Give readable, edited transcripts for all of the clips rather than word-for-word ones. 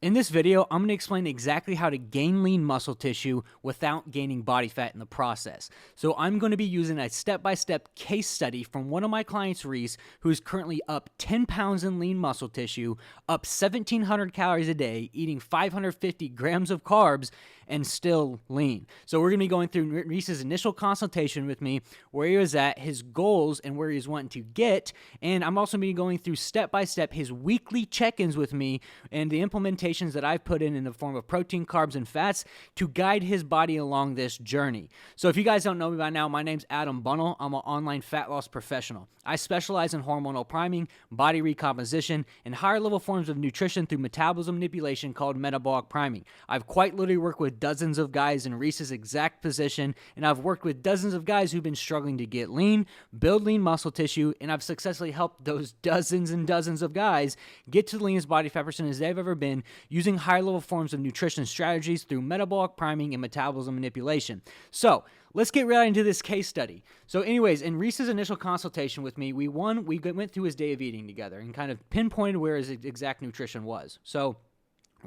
In this video, I'm going to explain exactly how to gain lean muscle tissue without gaining body fat in the process. So I'm going to be using a step-by-step case study from one of my clients, Reice, who's currently up 10 pounds in lean muscle tissue, up 1,700 calories a day, eating 550 grams of carbs, and still lean. So we're going to be going through Reice's initial consultation with me, where he was at, his goals, and where he's wanting to get. And I'm also going to be going through step-by-step his weekly check-ins with me and the implementation that I've put in the form of protein, carbs, and fats to guide his body along this journey. So if you guys don't know me by now, my name's Adam Bunnell. I'm an online fat loss professional. I specialize in hormonal priming, body recomposition, and higher level forms of nutrition through metabolism manipulation called metabolic priming. I've quite literally worked with dozens of guys in Reice's exact position, and I've worked with dozens of guys who've been struggling to get lean, build lean muscle tissue, and I've successfully helped those dozens and dozens of guys get to the leanest body fat percentage they've ever been using higher-level forms of nutrition strategies through metabolic priming and metabolism manipulation. So let's get right into this case study. So anyways, in Reice's initial consultation with me, we went through his day of eating together and kind of pinpointed where his exact nutrition was. So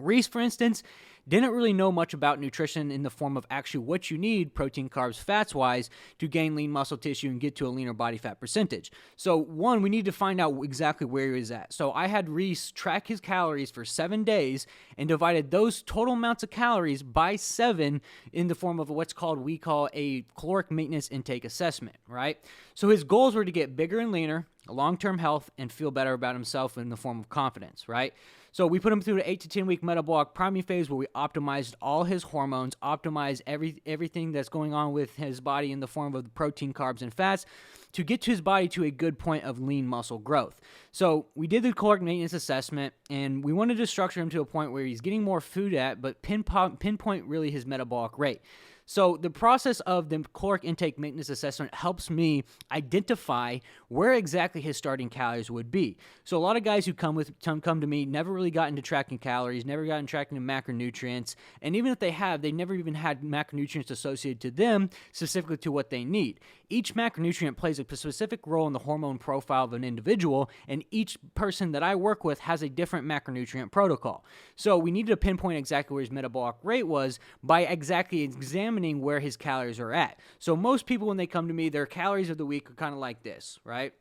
Reice, for instance, didn't really know much about nutrition in the form of actually what you need, protein, carbs, fats-wise, to gain lean muscle tissue and get to a leaner body fat percentage. So one, we need to find out exactly where he was at. So I had Reice track his calories for 7 days and divided those total amounts of calories by 7 in the form of we call a caloric maintenance intake assessment, right? So his goals were to get bigger and leaner, long-term health, and feel better about himself in the form of confidence, right? So we put him through an 8 to 10 week metabolic priming phase where we optimized all his hormones, optimized everything that's going on with his body in the form of the protein, carbs, and fats to get to his body to a good point of lean muscle growth. So we did the caloric maintenance assessment, and we wanted to structure him to a point where he's getting more food but pinpoint really his metabolic rate. So the process of the caloric intake maintenance assessment helps me identify where exactly his starting calories would be. So a lot of guys who come to me never really got into tracking calories, never got into tracking the macronutrients, and even if they have, they never even had macronutrients associated to them specifically to what they need. Each macronutrient plays a specific role in the hormone profile of an individual, and each person that I work with has a different macronutrient protocol. So we needed to pinpoint exactly where his metabolic rate was by exactly examining where his calories are at. So most people, when they come to me, their calories of the week are kind of like this, right?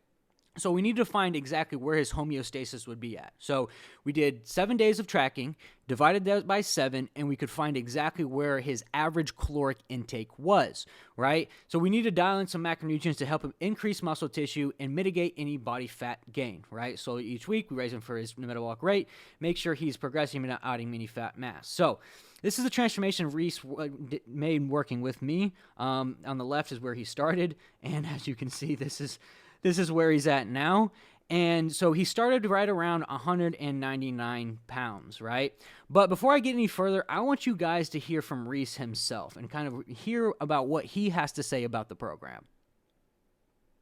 So we need to find exactly where his homeostasis would be at. So we did 7 days of tracking, divided that by 7, and we could find exactly where his average caloric intake was, right? So we need to dial in some macronutrients to help him increase muscle tissue and mitigate any body fat gain, right? So each week we raise him for his metabolic rate, make sure he's progressing and not adding any fat mass. So this is a transformation Reice made working with me. On the left is where he started, and as you can see, this is where he's at now. And so he started right around 199 pounds, right? But before I get any further, I want you guys to hear from Reice himself and kind of hear about what he has to say about the program.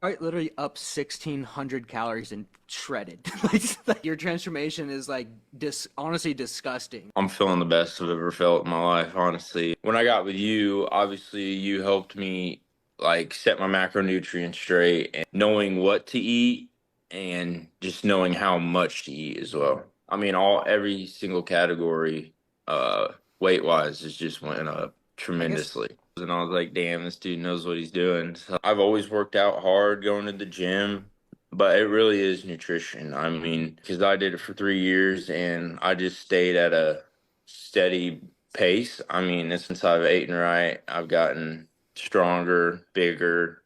All right, literally up 1,600 calories and shredded. Like your transformation is honestly disgusting. I'm feeling the best I've ever felt in my life, honestly. When I got with you, obviously you helped me set my macronutrients straight and knowing what to eat and just knowing how much to eat as well. I mean, every single category, weight wise, has just went up tremendously. And I was like, damn, this dude knows what he's doing. So I've always worked out hard going to the gym, but it really is nutrition. I mean, because I did it for 3 years and I just stayed at a steady pace. I mean, since I've eaten right, I've gotten stronger, bigger,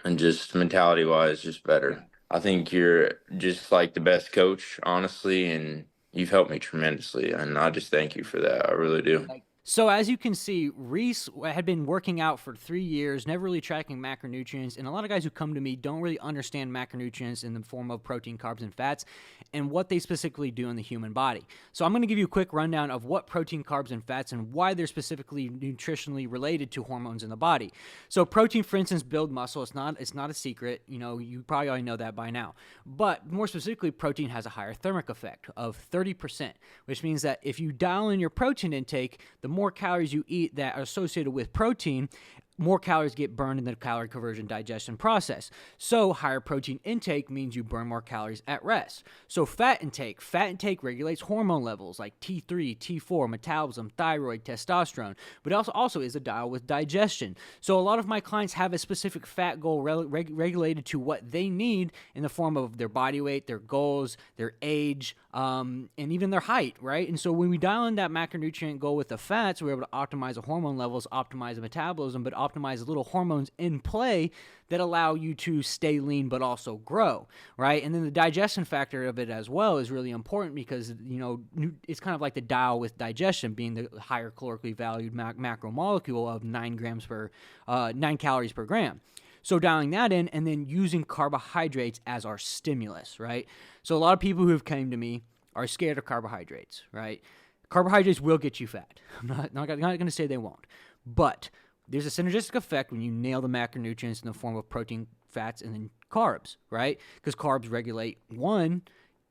and just mentality wise, just better. I think you're just like the best coach, honestly, and you've helped me tremendously. And I just thank you for that. I really do. So as you can see, Reice had been working out for 3 years, never really tracking macronutrients, and a lot of guys who come to me don't really understand macronutrients in the form of protein, carbs, and fats, and what they specifically do in the human body. So I'm going to give you a quick rundown of what protein, carbs, and fats and why they're specifically nutritionally related to hormones in the body. So protein, for instance, build muscle. It's not a secret. You probably already know that by now. But more specifically, protein has a higher thermic effect of 30%, which means that if you dial in your protein intake, the more calories you eat that are associated with protein more calories get burned in the calorie conversion digestion process. So higher protein intake means you burn more calories at rest. So fat intake regulates hormone levels like T3, T4, metabolism, thyroid, testosterone, but also is a dial with digestion. So a lot of my clients have a specific fat goal regulated to what they need in the form of their body weight, their goals, their age, and even their height, right? And so when we dial in that macronutrient goal with the fats, we're able to optimize the hormone levels, optimize the metabolism, but optimize little hormones in play that allow you to stay lean but also grow, right? And then the digestion factor of it as well is really important because, it's kind of like the dial with digestion being the higher calorically valued macromolecule of 9 calories per gram. So dialing that in and then using carbohydrates as our stimulus, right? So a lot of people who have came to me are scared of carbohydrates, right? Carbohydrates will get you fat. I'm not going to say they won't. But there's a synergistic effect when you nail the macronutrients in the form of protein, fats, and then carbs, right? Because carbs regulate, one,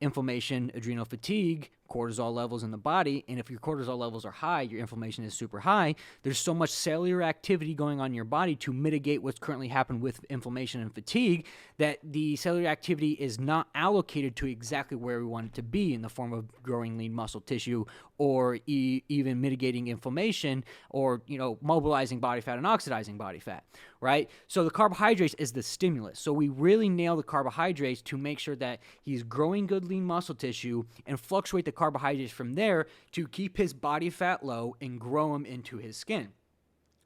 inflammation, adrenal fatigue, cortisol levels in the body, and if your cortisol levels are high, your inflammation is super high, there's so much cellular activity going on in your body to mitigate what's currently happened with inflammation and fatigue that the cellular activity is not allocated to exactly where we want it to be in the form of growing lean muscle tissue or even mitigating inflammation or, mobilizing body fat and oxidizing body fat, right? So the carbohydrates is the stimulus. So we really nail the carbohydrates to make sure that he's growing good lean muscle tissue and fluctuate the carbohydrates from there to keep his body fat low and grow him into his skin.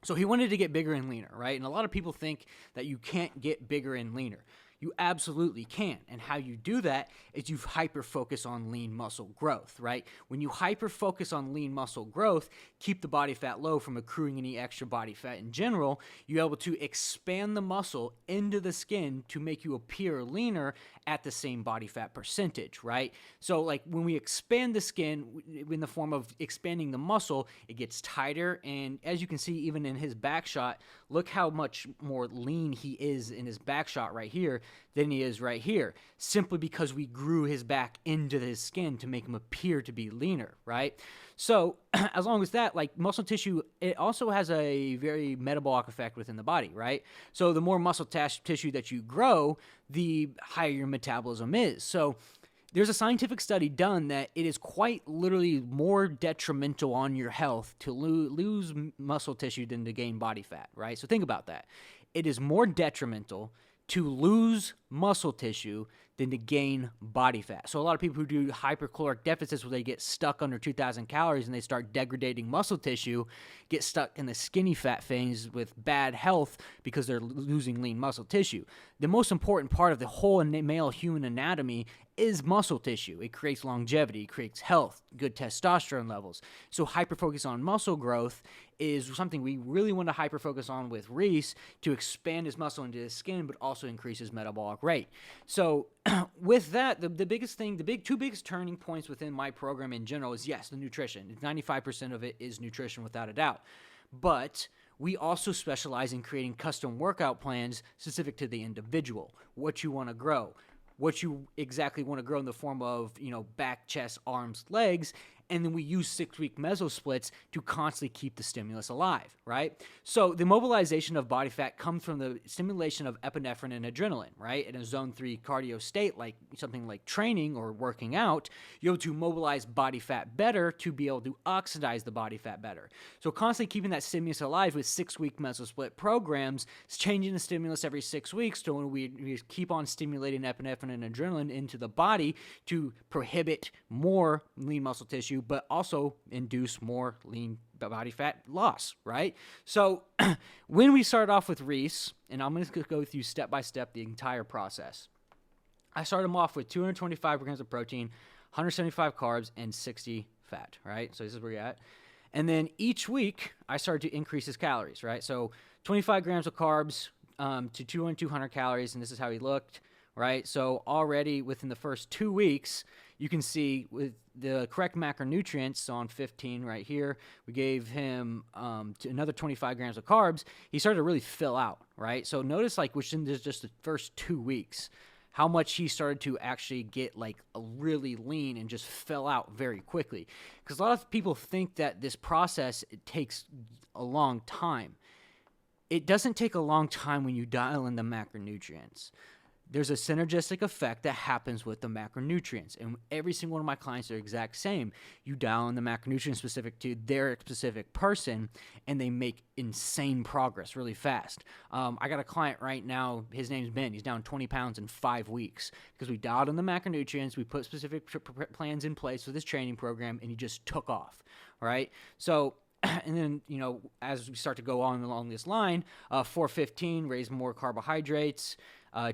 So he wanted to get bigger and leaner, right? And a lot of people think that you can't get bigger and leaner. You absolutely can. And how you do that is you hyper-focus on lean muscle growth, right? When you hyper-focus on lean muscle growth, keep the body fat low from accruing any extra body fat in general, you're able to expand the muscle into the skin to make you appear leaner at the same body fat percentage, right? So like when we expand the skin in the form of expanding the muscle, it gets tighter. And as you can see, even in his back shot, look how much more lean he is in his back shot right here than he is right here, simply because we grew his back into his skin to make him appear to be leaner, right? So as long as that, like muscle tissue, it also has a very metabolic effect within the body, right? So the more muscle tissue that you grow, the higher your metabolism is. So there's a scientific study done that it is quite literally more detrimental on your health to lose muscle tissue than to gain body fat, right? So think about that. It is more detrimental to lose muscle tissue than to gain body fat. So a lot of people who do hypercaloric deficits where they get stuck under 2,000 calories and they start degrading muscle tissue, get stuck in the skinny fat phase with bad health because they're losing lean muscle tissue. The most important part of the whole male human anatomy is muscle tissue. It creates longevity, it creates health, good testosterone levels. So hyperfocus on muscle growth is something we really want to hyperfocus on with Reice to expand his muscle into his skin, but also increase his metabolic rate. So with that, the two biggest turning points within my program in general is, yes, the nutrition. 95% of it is nutrition without a doubt. But we also specialize in creating custom workout plans specific to the individual, what you want to grow, what you exactly want to grow in the form of, back, chest, arms, legs, and then we use 6-week meso splits to constantly keep the stimulus alive, right? So the mobilization of body fat comes from the stimulation of epinephrine and adrenaline, right? In a zone 3 cardio state, like something like training or working out, you're able to mobilize body fat better to be able to oxidize the body fat better. So constantly keeping that stimulus alive with 6-week meso split programs, is changing the stimulus every 6 weeks so when we keep on stimulating epinephrine and adrenaline into the body to prohibit more lean muscle tissue, but also induce more lean body fat loss, right? So when we start off with Reice, and I'm going to go with you step by step the entire process. I start him off with 225 grams of protein, 175 carbs, and 60 fat, right? So this is where you're at. And then each week, I started to increase his calories, right? So 25 grams of carbs to 200 calories, and this is how he looked, right? So already within the first 2 weeks, you can see with the correct macronutrients, so on 15 right here, we gave him another 25 grams of carbs. He started to really fill out, right? So notice like within just the first 2 weeks, how much he started to actually get like a really lean and just fill out very quickly. Because a lot of people think that this process, it takes a long time. it doesn't take a long time when you dial in the macronutrients. There's a synergistic effect that happens with the macronutrients, and every single one of my clients are exact same. You dial in the macronutrients specific to their specific person, and they make insane progress really fast. I got a client right now, his name's Ben. He's down 20 pounds in 5 weeks because we dialed in the macronutrients, we put specific plans in place with his training program, and he just took off, right? So and then, as we start to go on along this line, 415, raise more carbohydrates,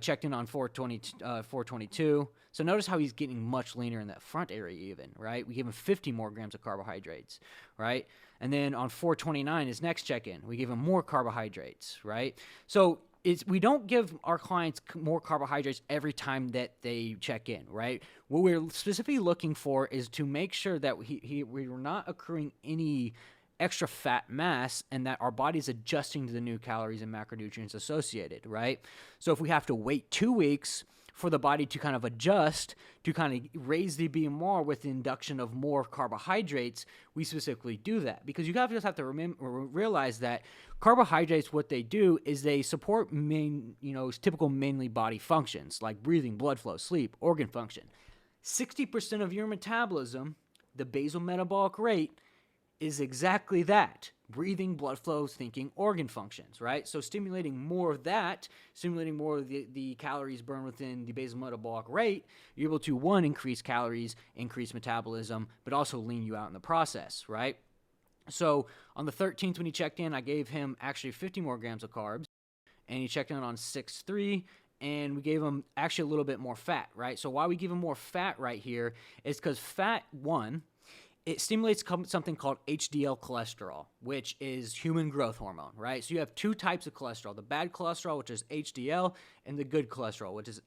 checked in on 422. So notice how he's getting much leaner in that front area even, right? We gave him 50 more grams of carbohydrates, right? And then on 429, his next check-in, we gave him more carbohydrates, right? So we don't give our clients more carbohydrates every time that they check in, right? What we're specifically looking for is to make sure that we're not accruing any extra fat mass and that our body's adjusting to the new calories and macronutrients associated, right? So if we have to wait 2 weeks for the body to kind of adjust, to kind of raise the BMR with the induction of more carbohydrates, we specifically do that. Because you just have to realize that carbohydrates, what they do is they support typical mainly body functions like breathing, blood flow, sleep, organ function. 60% of your metabolism, the basal metabolic rate, is exactly that: breathing, blood flow, thinking, organ functions, right? So stimulating more of that, stimulating more of the calories burned within the basal metabolic rate, you're able to, one, increase calories, increase metabolism, but also lean you out in the process, right? So on the 13th when he checked in, I gave him actually 50 more grams of carbs, and he checked in on 6.3, and we gave him actually a little bit more fat, right? So why we give him more fat right here is because fat, one, it stimulates something called HDL cholesterol, which is human growth hormone, right? So you have two types of cholesterol: the bad cholesterol, which is HDL, and the good cholesterol, which is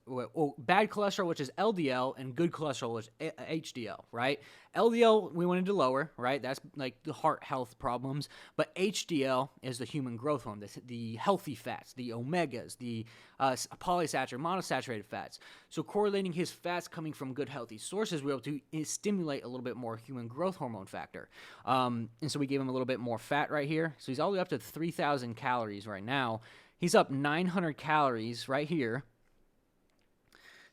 bad cholesterol, which is LDL, and good cholesterol, which is HDL, right? LDL we wanted to lower, right? That's like the heart health problems. But HDL is the human growth hormone, the healthy fats, the omegas, the polysaturated, monosaturated fats. So correlating his fats coming from good healthy sources, we're able to stimulate a little bit more human growth hormone factor. And so we gave him a little bit more fat right here. So he's all the way up to 3,000 calories right now. He's up 900 calories right here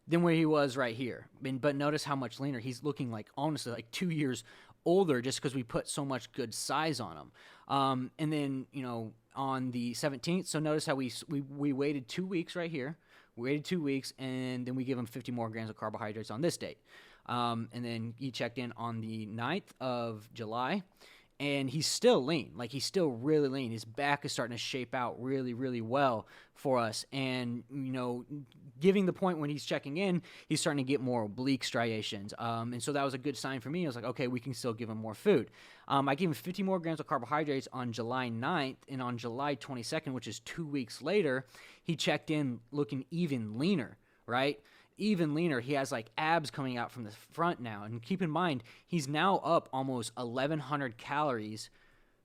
than where he was right here. But notice how much leaner. He's looking like, honestly, like 2 years older just because we put so much good size on him. And then, on the 17th, so notice how we waited 2 weeks right here. We waited 2 weeks, and then we give him 50 more grams of carbohydrates on this date. And then he checked in on the 9th of July, and he's still lean. Like, he's still really lean. His back is starting to shape out really, really well for us. And, giving the point when he's checking in, he's starting to get more oblique striations. And so that was a good sign for me. I was like, okay, we can still give him more food. I gave him 50 more grams of carbohydrates on July 9th, and on July 22nd, which is 2 weeks later, he checked in looking even leaner, right? Even leaner. He has like abs coming out from the front now. And keep in mind, he's now up almost 1,100 calories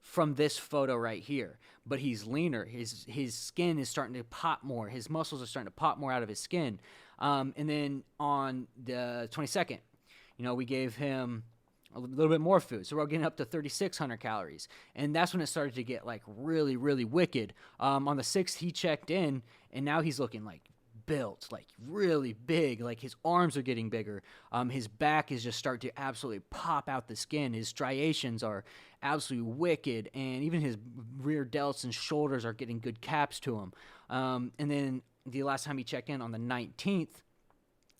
from this photo right here. But he's leaner. His skin is starting to pop more. His muscles are starting to pop more out of his skin. And then on the 22nd, we gave him a little bit more food. So we're getting up to 3,600 calories. And that's when it started to get like really, really wicked. On the 6th, he checked in, and now he's looking like built, like really big. Like, his arms are getting bigger. His back is just starting to absolutely pop out the skin. His striations are absolutely wicked, and even his rear delts and shoulders are getting good caps to him. And then the last time he checked in on the 19th,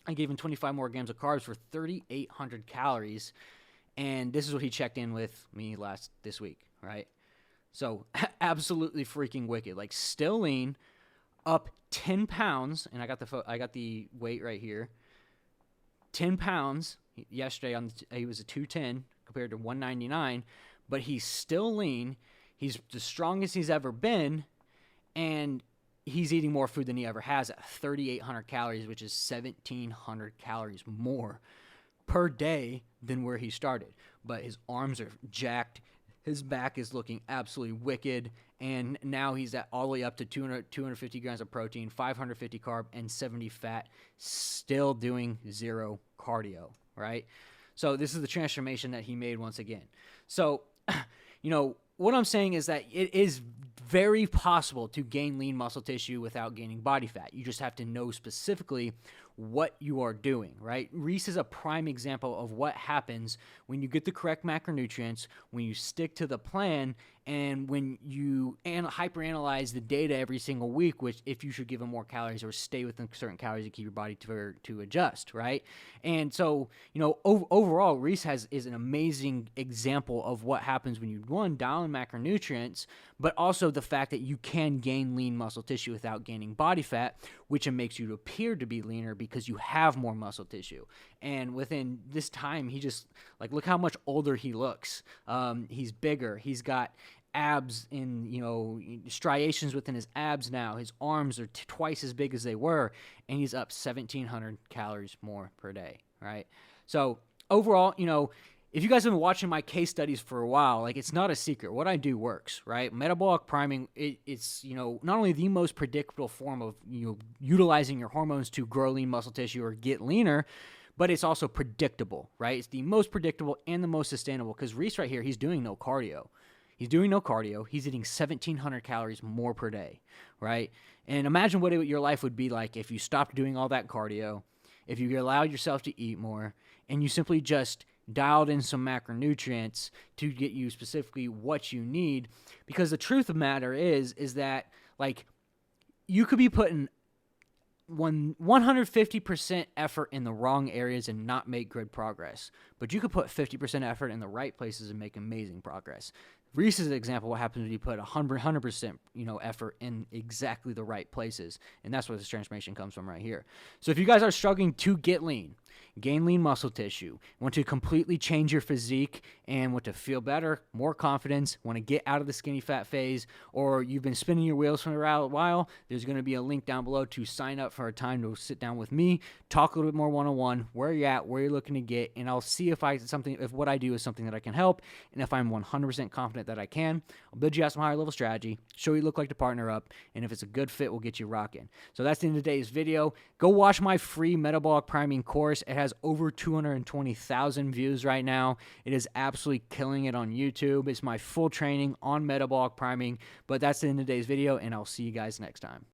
I gave him 25 more grams of carbs for 3,800 calories, and this is what he checked in with me this week, right? So absolutely freaking wicked. Like, still lean, up 10 pounds, and I got the weight right here. 10 pounds yesterday. He was a 210 compared to 199, but he's still lean. He's the strongest he's ever been, and he's eating more food than he ever has at 3,800 calories, which is 1,700 calories more per day than where he started. But his arms are jacked. His back is looking absolutely wicked, and now he's at all the way up to 250 grams of protein, 550 carb, and 70 fat, still doing zero cardio, right? So this is the transformation that he made once again. So, what I'm saying is that it is very possible to gain lean muscle tissue without gaining body fat. You just have to know specifically what you are doing, right? Reice is a prime example of what happens when you get the correct macronutrients, when you stick to the plan, and when you hyperanalyze the data every single week, which if you should give them more calories or stay within certain calories to keep your body to adjust, right? And so, overall, Reice is an amazing example of what happens when you, one, dial in macronutrients, but also the fact that you can gain lean muscle tissue without gaining body fat, which it makes you appear to be leaner because you have more muscle tissue. And within this time, he just, look how much older he looks. He's bigger. He's got abs in, striations within his abs now. His arms are twice as big as they were, and he's up 1,700 calories more per day, right? So overall, if you guys have been watching my case studies for a while, it's not a secret. What I do works, right? Metabolic priming, it's, not only the most predictable form of, utilizing your hormones to grow lean muscle tissue or get leaner, but it's also predictable, right? It's the most predictable and the most sustainable, because Reice right here, he's doing no cardio. He's doing no cardio. He's eating 1,700 calories more per day, right? And imagine what your life would be like if you stopped doing all that cardio, if you allowed yourself to eat more, and you simply just dialed in some macronutrients to get you specifically what you need. Because the truth of the matter is that, you could be putting 150% effort in the wrong areas and not make good progress. But you could put 50% effort in the right places and make amazing progress. Reice is an example of what happens when you put 100% effort in exactly the right places. And that's where this transformation comes from right here. So if you guys are struggling to get lean, gain lean muscle tissue, want to completely change your physique and want to feel better, more confidence, want to get out of the skinny fat phase, or you've been spinning your wheels for a while, there's going to be a link down below to sign up for a time to sit down with me, talk a little bit more one-on-one, where you're at, where you're looking to get, and I'll see if what I do is something that I can help, and if I'm 100% confident that I can, I'll build you out some higher level strategy, show you look like to partner up, and if it's a good fit, we'll get you rocking. So that's the end of today's video. Go watch my free metabolic priming course. It has over 220,000 views right now. It is absolutely killing it on YouTube. It's my full training on metabolic priming, but that's the end of today's video, and I'll see you guys next time.